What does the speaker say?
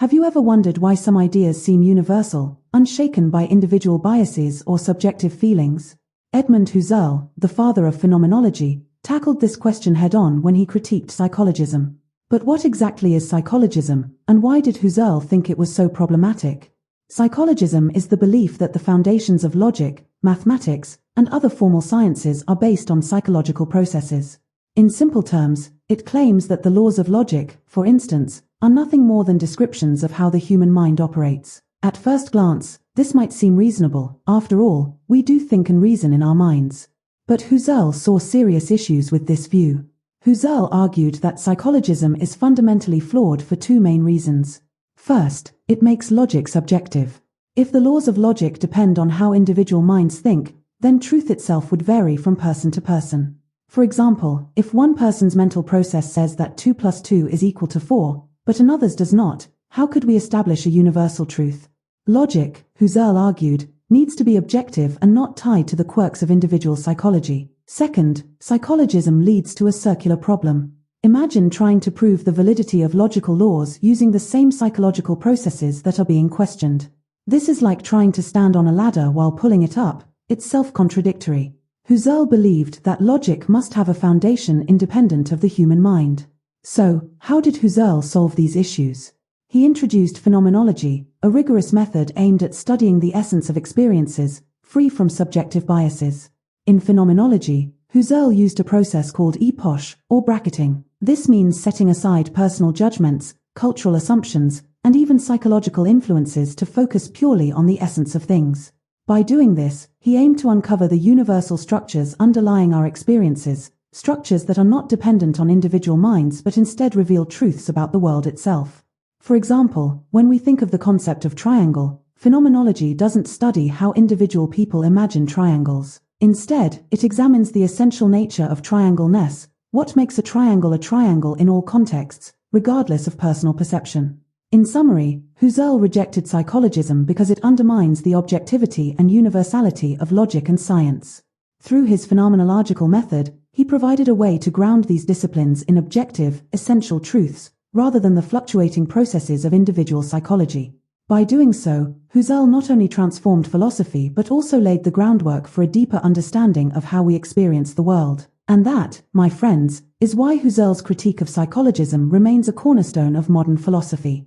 Have you ever wondered why some ideas seem universal, unshaken by individual biases or subjective feelings? Edmund Husserl, the father of phenomenology, tackled this question head-on when he critiqued psychologism. But what exactly is psychologism, and why did Husserl think it was so problematic? Psychologism is the belief that the foundations of logic, mathematics, and other formal sciences are based on psychological processes. In simple terms, it claims that the laws of logic, for instance, are nothing more than descriptions of how the human mind operates. At first glance, this might seem reasonable. After all, we do think and reason in our minds. But Husserl saw serious issues with this view. Husserl argued that psychologism is fundamentally flawed for two main reasons. First, it makes logic subjective. If the laws of logic depend on how individual minds think, then truth itself would vary from person to person. For example, if one person's mental process says that 2 plus 2 is equal to 4, but another's does not, how could we establish a universal truth? Logic, Husserl argued, needs to be objective and not tied to the quirks of individual psychology. Second, psychologism leads to a circular problem. Imagine trying to prove the validity of logical laws using the same psychological processes that are being questioned. This is like trying to stand on a ladder while pulling it up. It's self-contradictory. Husserl believed that logic must have a foundation independent of the human mind. So, how did Husserl solve these issues? He introduced phenomenology, a rigorous method aimed at studying the essence of experiences, free from subjective biases. In phenomenology, Husserl used a process called epoche, or bracketing. This means setting aside personal judgments, cultural assumptions, and even psychological influences to focus purely on the essence of things. By doing this, he aimed to uncover the universal structures underlying our experiences, structures that are not dependent on individual minds but instead reveal truths about the world itself. For example, when we think of the concept of triangle, phenomenology doesn't study how individual people imagine triangles. Instead, it examines the essential nature of triangleness, what makes a triangle in all contexts, regardless of personal perception. In summary, Husserl rejected psychologism because it undermines the objectivity and universality of logic and science. Through his phenomenological method, he provided a way to ground these disciplines in objective, essential truths, rather than the fluctuating processes of individual psychology. By doing so, Husserl not only transformed philosophy but also laid the groundwork for a deeper understanding of how we experience the world. And that, my friends, is why Husserl's critique of psychologism remains a cornerstone of modern philosophy.